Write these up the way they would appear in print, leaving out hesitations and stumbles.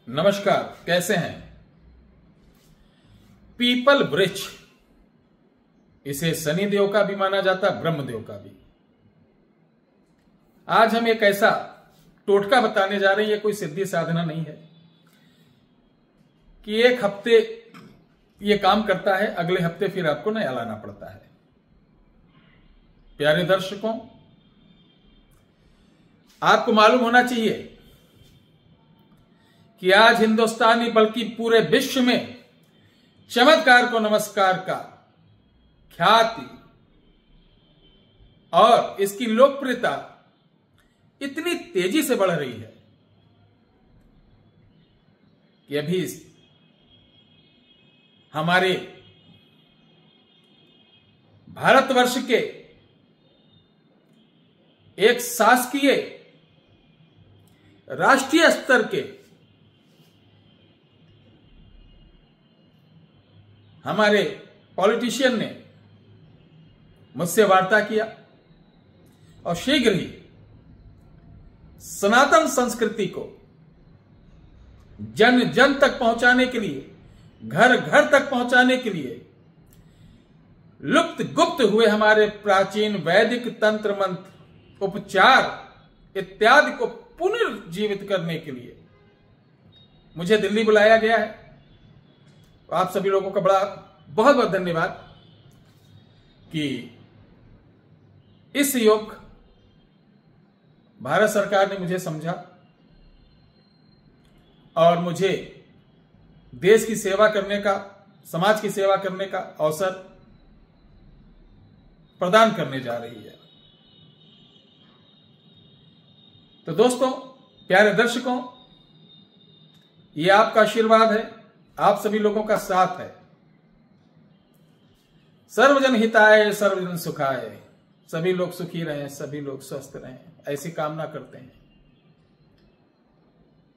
नमस्कार, कैसे हैं? पीपल वृक्ष, इसे शनि देव का भी माना जाता है, ब्रह्मदेव का भी। आज हम एक ऐसा टोटका बताने जा रहे हैं, ये कोई सिद्धि साधना नहीं है कि एक हफ्ते ये काम करता है, अगले हफ्ते फिर आपको नया लाना पड़ता है। प्यारे दर्शकों, आपको मालूम होना चाहिए कि आज हिंदुस्तानी बल्कि पूरे विश्व में चमत्कार को नमस्कार का ख्याति और इसकी लोकप्रियता इतनी तेजी से बढ़ रही है कि अभी हमारे भारतवर्ष के एक शासकीय राष्ट्रीय स्तर के हमारे पॉलिटिशियन ने मुझसे वार्ता किया और शीघ्र ही सनातन संस्कृति को जन जन तक पहुंचाने के लिए, घर घर तक पहुंचाने के लिए लुप्त गुप्त हुए हमारे प्राचीन वैदिक तंत्र मंत्र, उपचार इत्यादि को पुनर्जीवित करने के लिए मुझे दिल्ली बुलाया गया है। आप सभी लोगों का बहुत बहुत धन्यवाद कि इस योग भारत सरकार ने मुझे समझा और मुझे देश की सेवा करने का, समाज की सेवा करने का अवसर प्रदान करने जा रही है। तो दोस्तों, प्यारे दर्शकों, ये आपका आशीर्वाद है, आप सभी लोगों का साथ है। सर्वजन हिताय सर्वजन सुखाय, सभी लोग सुखी रहें, सभी लोग स्वस्थ रहें, ऐसी कामना करते हैं।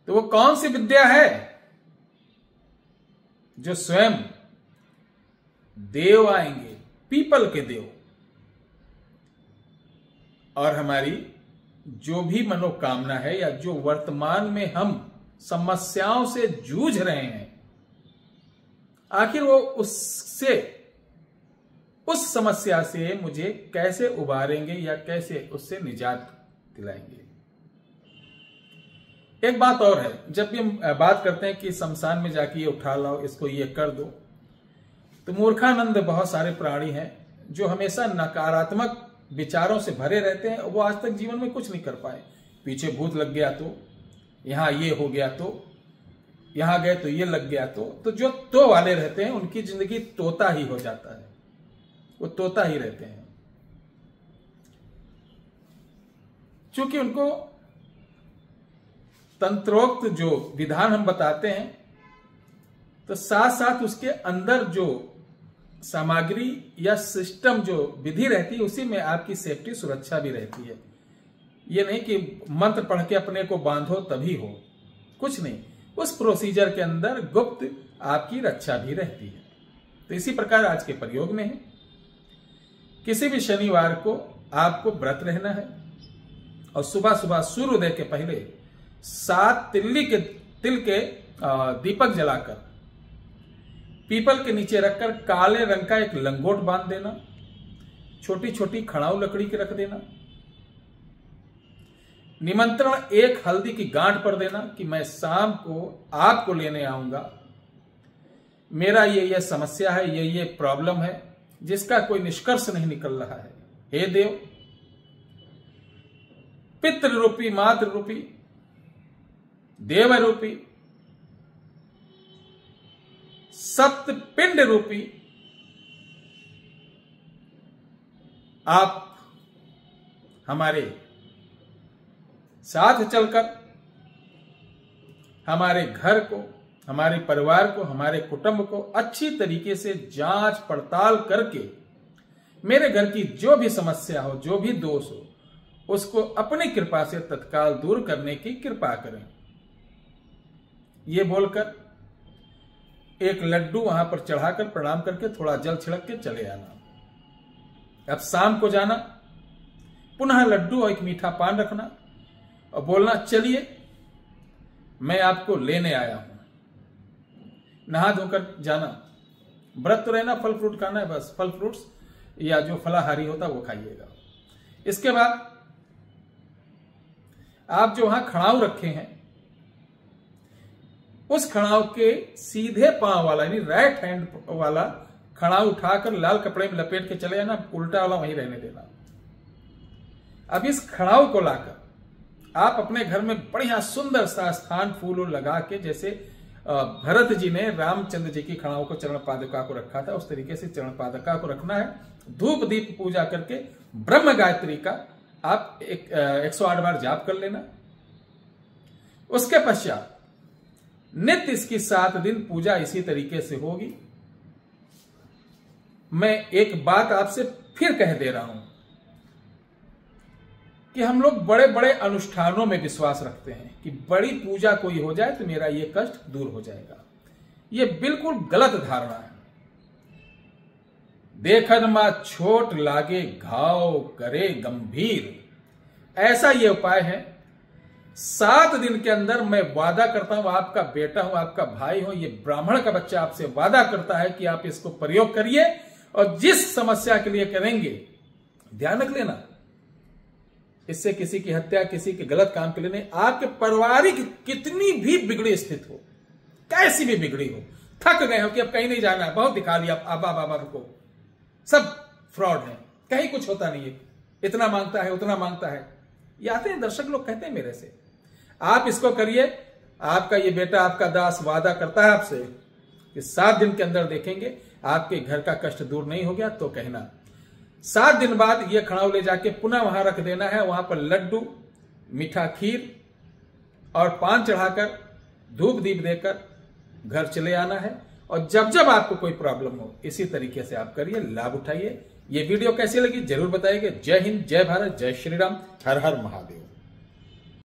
तो वो कौन सी विद्या है जो स्वयं देव आएंगे, पीपल के देव, और हमारी जो भी मनोकामना है या जो वर्तमान में हम समस्याओं से जूझ रहे हैं, आखिर वो उस समस्या से मुझे कैसे उबारेंगे या कैसे उससे निजात दिलाएंगे। एक बात और है, जब भी हम बात करते हैं कि शमशान में जाके ये उठा लाओ, इसको ये कर दो, तो मूर्खानंद बहुत सारे प्राणी हैं जो हमेशा नकारात्मक विचारों से भरे रहते हैं। वो आज तक जीवन में कुछ नहीं कर पाए। पीछे भूत लग गया तो, यहां ये हो गया तो, यहां गए तो ये लग गया तो जो तो वाले रहते हैं उनकी जिंदगी तोता ही हो जाता है, वो तोता ही रहते हैं। क्योंकि उनको तंत्रोक्त जो विधान हम बताते हैं, तो साथ साथ उसके अंदर जो सामग्री या सिस्टम, जो विधि रहती है, उसी में आपकी सेफ्टी, सुरक्षा भी रहती है। ये नहीं कि मंत्र पढ़ के अपने को बांधो तभी हो, कुछ नहीं। उस प्रोसीजर के अंदर गुप्त आपकी रक्षा भी रहती है। तो इसी प्रकार आज के प्रयोग में है, किसी भी शनिवार को आपको व्रत रहना है और सुबह सुबह सूर्योदय के पहले 7 तिल के दीपक जलाकर पीपल के नीचे रखकर काले रंग का एक लंगोट बांध देना, छोटी छोटी खड़ाऊ लकड़ी की रख देना, निमंत्रण एक हल्दी की गांठ पर देना कि मैं शाम को आपको लेने आऊंगा, मेरा ये समस्या है, ये प्रॉब्लम है जिसका कोई निष्कर्ष नहीं निकल रहा है। हे देव, पितृ रूपी, मातृ रूपी, देव रूपी, सप्त पिंड रूपी आप हमारे साथ चलकर हमारे घर को, हमारे परिवार को, हमारे कुटुंब को अच्छी तरीके से जांच पड़ताल करके मेरे घर की जो भी समस्या हो, जो भी दोष हो, उसको अपनी कृपा से तत्काल दूर करने की कृपा करें। ये बोलकर एक लड्डू वहां पर चढ़ाकर प्रणाम करके थोड़ा जल छिड़क के चले आना। अब शाम को जाना, पुनः लड्डू और एक मीठा पान रखना और बोलना, चलिए मैं आपको लेने आया हूं। नहा धोकर जाना, व्रत तो रहना, फल फ्रूट खाना है, बस फल फ्रूट्स या जो फलाहारी होता वो खाइएगा। इसके बाद आप जो वहां खड़ाऊ रखे हैं, उस खड़ाऊ के सीधे पांव वाला यानी राइट हैंड वाला खड़ाऊ उठाकर लाल कपड़े में लपेट के चले जाना, उल्टा वाला वहीं रहने देना। अब इस खड़ाऊ को लाकर आप अपने घर में बढ़िया सुंदर सा स्थान फूल लगा के, जैसे भरत जी ने रामचंद्र जी की खड़ाऊ को चरण पादुका को रखा था, उस तरीके से चरण पादुका को रखना है। धूप दीप पूजा करके ब्रह्म गायत्री का आप 108 बार जाप कर लेना। उसके पश्चात नित्य इसकी 7 दिन पूजा इसी तरीके से होगी। मैं एक बात आपसे फिर कह दे रहा हूं कि हम लोग बड़े बड़े अनुष्ठानों में विश्वास रखते हैं कि बड़ी पूजा कोई हो जाए तो मेरा ये कष्ट दूर हो जाएगा। ये बिल्कुल गलत धारणा है। देखन मा छोट लागे घाव करे गंभीर, ऐसा ये उपाय है। 7 दिन के अंदर मैं वादा करता हूं, आपका बेटा हूं, आपका भाई हूं, ये ब्राह्मण का बच्चा आपसे वादा करता है कि आप इसको प्रयोग करिए और जिस समस्या के लिए करेंगे, ध्यान रख लेना, इससे किसी की हत्या, किसी के गलत काम के लिए नहीं, आपके पारिवारिक कितनी भी बिगड़ी स्थिति हो, कैसी भी बिगड़ी हो, थक गए हो कि अब कहीं नहीं जाना, बहुत दिखा लिया आबा बाबा को, सब फ्रॉड है, कहीं कुछ होता नहीं है, इतना मांगता है उतना मांगता है, ये आते हैं दर्शक लोग कहते हैं मेरे से, आप इसको करिए। आपका ये बेटा, आपका दास वादा करता है आपसे कि 7 दिन के अंदर देखेंगे आपके घर का कष्ट दूर नहीं हो गया तो कहना। 7 दिन बाद ये खड़ाऊ ले जाके पुनः वहां रख देना है। वहां पर लड्डू, मीठा खीर और पान चढ़ाकर धूप दीप देकर घर चले आना है। और जब जब आपको कोई प्रॉब्लम हो इसी तरीके से आप करिए, लाभ उठाइए। ये वीडियो कैसी लगी जरूर बताइए। जय हिंद, जय भारत, जय श्री राम, हर हर महादेव।